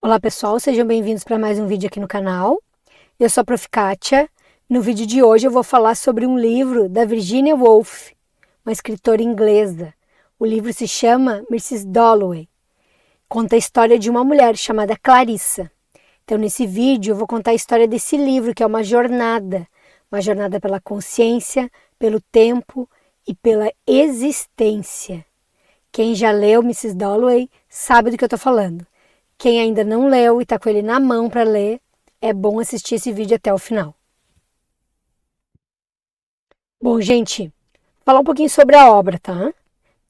Olá pessoal, sejam bem-vindos para mais um vídeo aqui no canal. Eu sou a Prof. Kátia. No vídeo de hoje eu vou falar sobre um livro da Virginia Woolf, uma escritora inglesa. O livro se chama Mrs. Dalloway. Conta a história de uma mulher chamada Clarissa. Então nesse vídeo eu vou contar a história desse livro, que é uma jornada pela consciência, pelo tempo e pela existência. Quem já leu Mrs. Dalloway sabe do que eu estou falando. Quem ainda não leu e está com ele na mão para ler, é bom assistir esse vídeo até o final. Bom, gente, falar um pouquinho sobre a obra, tá?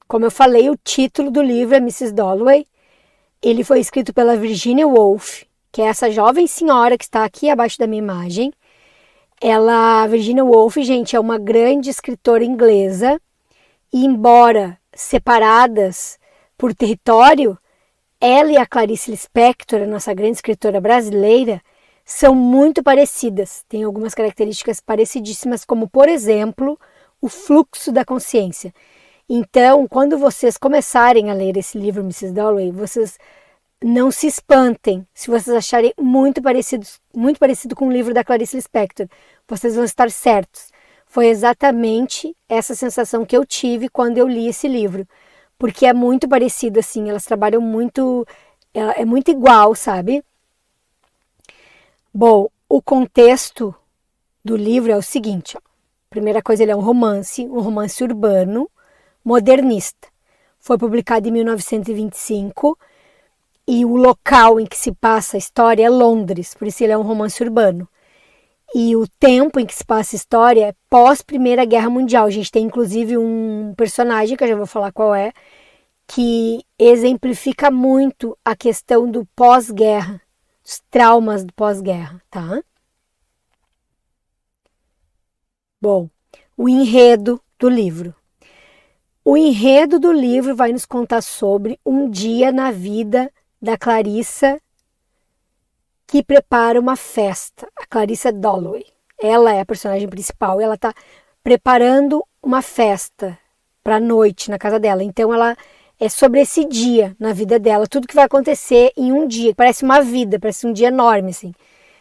Como eu falei, o título do livro é Mrs. Dalloway. Ele foi escrito pela Virginia Woolf, que é essa jovem senhora que está aqui abaixo da minha imagem. A Virginia Woolf, gente, é uma grande escritora inglesa. E embora separadas por território, ela e a Clarice Lispector, a nossa grande escritora brasileira, são muito parecidas. Tem algumas características parecidíssimas, como, por exemplo, o fluxo da consciência. Então, quando vocês começarem a ler esse livro, Mrs. Dalloway, vocês não se espantem se vocês acharem muito parecido com o livro da Clarice Lispector. Vocês vão estar certos. Foi exatamente essa sensação que eu tive quando eu li esse livro. Porque é muito parecido, assim, elas trabalham muito, é muito igual, sabe? Bom, o contexto do livro é o seguinte, ó. Primeira coisa, ele é um romance urbano, modernista. Foi publicado em 1925 e o local em que se passa a história é Londres, por isso ele é um romance urbano. E o tempo em que se passa a história é pós-Primeira Guerra Mundial. A gente tem inclusive um personagem, que eu já vou falar qual é, que exemplifica muito a questão do pós-guerra, os traumas do pós-guerra, tá? Bom, o enredo do livro. O enredo do livro vai nos contar sobre um dia na vida da Clarissa, que prepara uma festa, a Clarissa Dalloway. Ela é a personagem principal e ela está preparando uma festa para a noite na casa dela. Então ela é sobre esse dia na vida dela, tudo que vai acontecer em um dia, parece uma vida, parece um dia enorme, assim.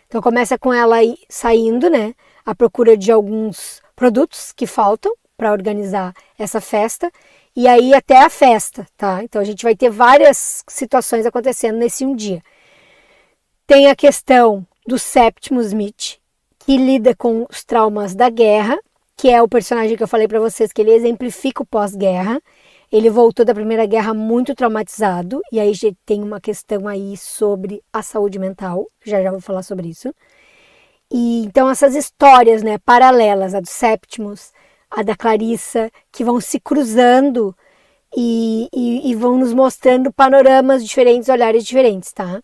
Então começa com ela saindo, né, à procura de alguns produtos que faltam para organizar essa festa, e aí até a festa, tá? Então a gente vai ter várias situações acontecendo nesse um dia. Tem a questão do Septimus Smith, que lida com os traumas da guerra, que é o personagem que eu falei para vocês, que ele exemplifica o pós-guerra. Ele voltou da Primeira Guerra muito traumatizado, e aí tem uma questão aí sobre a saúde mental, já vou falar sobre isso. E então essas histórias, né, paralelas, a do Septimus, a da Clarissa, que vão se cruzando e vão nos mostrando panoramas diferentes, olhares diferentes, tá?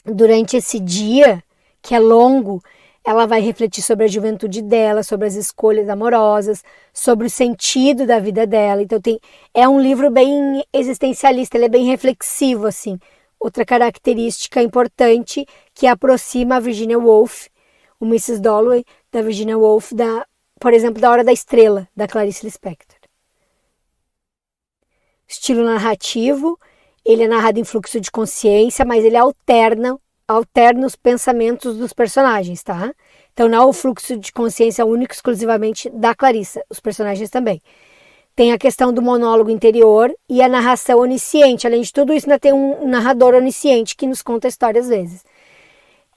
Durante esse dia, que é longo, ela vai refletir sobre a juventude dela, sobre as escolhas amorosas, sobre o sentido da vida dela. Então é um livro bem existencialista, ele é bem reflexivo, assim. Outra característica importante que aproxima a Virginia Woolf, o Mrs. Dalloway, da Virginia Woolf, por exemplo, da Hora da Estrela, da Clarice Lispector. Estilo narrativo, ele é narrado em fluxo de consciência, mas ele alterna os pensamentos dos personagens, tá? Então não é o fluxo de consciência único exclusivamente da Clarissa, os personagens também. Tem a questão do monólogo interior e a narração onisciente. Além de tudo isso, ainda tem um narrador onisciente que nos conta a história às vezes.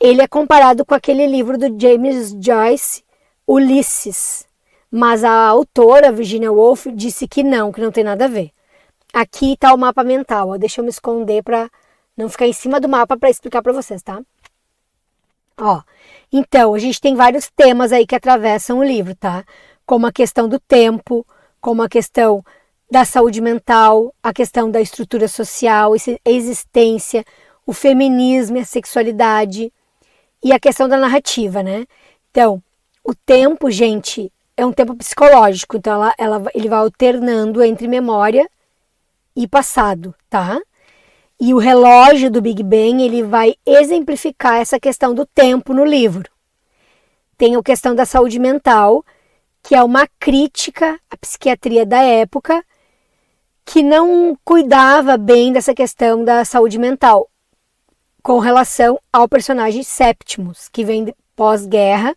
Ele é comparado com aquele livro do James Joyce, Ulisses, mas a autora, Virginia Woolf, disse que não tem nada a ver. Aqui está o mapa mental, ó. Deixa eu me esconder para não ficar em cima do mapa para explicar para vocês, tá? Ó, então, a gente tem vários temas aí que atravessam o livro, tá? Como a questão do tempo, como a questão da saúde mental, a questão da estrutura social, a existência, o feminismo e a sexualidade e a questão da narrativa, né? Então, o tempo, gente, é um tempo psicológico, então ele vai alternando entre memória e passado, tá? E o relógio do Big Bang, ele vai exemplificar essa questão do tempo no livro. Tem a questão da saúde mental, que é uma crítica à psiquiatria da época, que não cuidava bem dessa questão da saúde mental. com relação ao personagem Septimus, que vem pós-guerra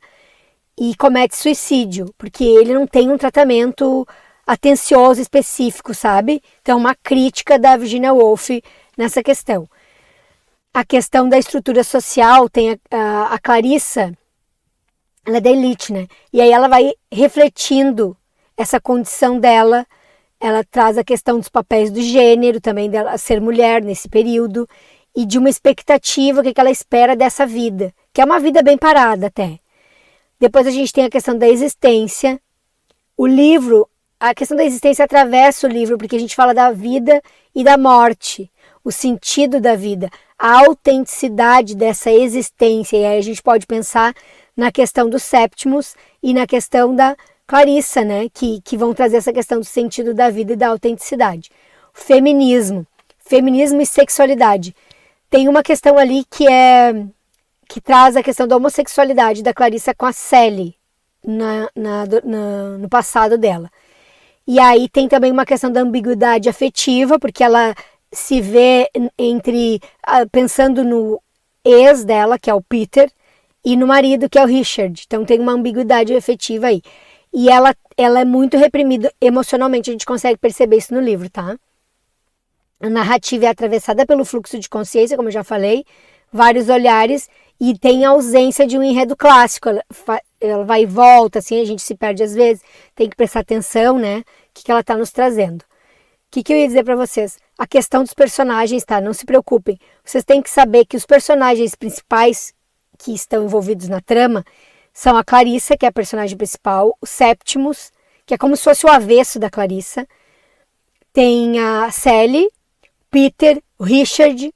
e comete suicídio, porque ele não tem um tratamento atencioso específico, sabe? Então, uma crítica da Virginia Woolf nessa questão. A questão da estrutura social, tem a Clarissa, ela é da elite, né? E aí ela vai refletindo essa condição dela, ela traz a questão dos papéis do gênero, também dela ser mulher nesse período, e de uma expectativa, o que ela espera dessa vida, que é uma vida bem parada até. Depois a gente tem a questão da existência. O livro, a questão da existência atravessa o livro, porque a gente fala da vida e da morte, o sentido da vida, a autenticidade dessa existência. E aí a gente pode pensar na questão do Septimus e na questão da Clarissa, né? Que vão trazer essa questão do sentido da vida e da autenticidade. Feminismo e sexualidade. Tem uma questão ali que traz a questão da homossexualidade da Clarissa com a Sally no passado dela. E aí tem também uma questão da ambiguidade afetiva, porque ela se vê pensando no ex dela, que é o Peter, e no marido, que é o Richard. Então tem uma ambiguidade afetiva aí. E ela é muito reprimida emocionalmente, a gente consegue perceber isso no livro, tá? A narrativa é atravessada pelo fluxo de consciência, como eu já falei, vários olhares, e tem a ausência de um enredo clássico. Ela vai e volta, assim, a gente se perde às vezes, tem que prestar atenção, né? O que ela está nos trazendo. O que eu ia dizer para vocês? A questão dos personagens, tá? Não se preocupem. Vocês têm que saber que os personagens principais que estão envolvidos na trama são a Clarissa, que é a personagem principal, o Septimus, que é como se fosse o avesso da Clarissa, tem a Sally, Peter, o Richard.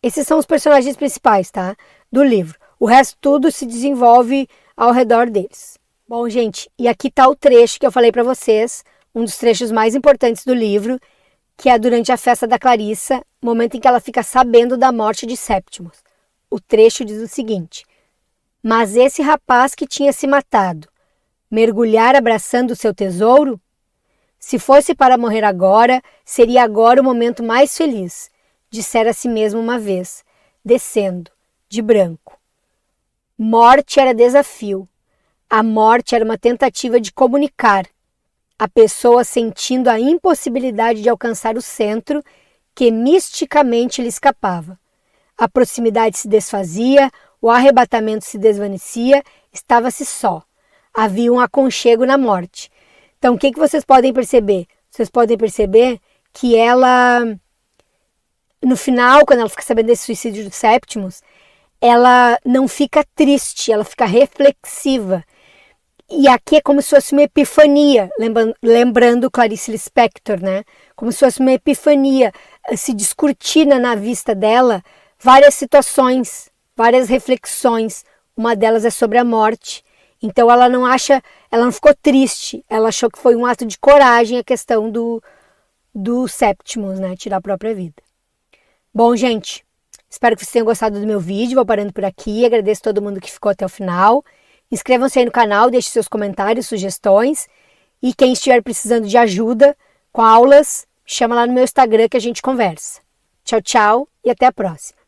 Esses são os personagens principais, tá? Do livro. O resto tudo se desenvolve ao redor deles. Bom, gente, e aqui tá o trecho que eu falei para vocês, um dos trechos mais importantes do livro, que é durante a festa da Clarissa, momento em que ela fica sabendo da morte de Septimus. O trecho diz o seguinte: mas esse rapaz que tinha se matado, mergulhar abraçando o seu tesouro? Se fosse para morrer agora, seria agora o momento mais feliz, dissera a si mesmo uma vez, descendo, de branco. Morte era desafio. A morte era uma tentativa de comunicar. A pessoa sentindo a impossibilidade de alcançar o centro que misticamente lhe escapava. A proximidade se desfazia, o arrebatamento se desvanecia, estava-se só. Havia um aconchego na morte. Então, o que vocês podem perceber? Vocês podem perceber que ela, no final, quando ela fica sabendo desse suicídio do Septimus, ela não fica triste, ela fica reflexiva. E aqui é como se fosse uma epifania, lembrando Clarice Lispector, né? Como se fosse uma epifania, se descortina na vista dela várias situações, várias reflexões. Uma delas é sobre a morte. Então ela não ficou triste, ela achou que foi um ato de coragem a questão do Septimus, né? Tirar a própria vida. Bom, gente, espero que vocês tenham gostado do meu vídeo, vou parando por aqui, agradeço a todo mundo que ficou até o final. Inscrevam-se aí no canal, deixem seus comentários, sugestões, e quem estiver precisando de ajuda com aulas, chama lá no meu Instagram que a gente conversa. Tchau, tchau e até a próxima.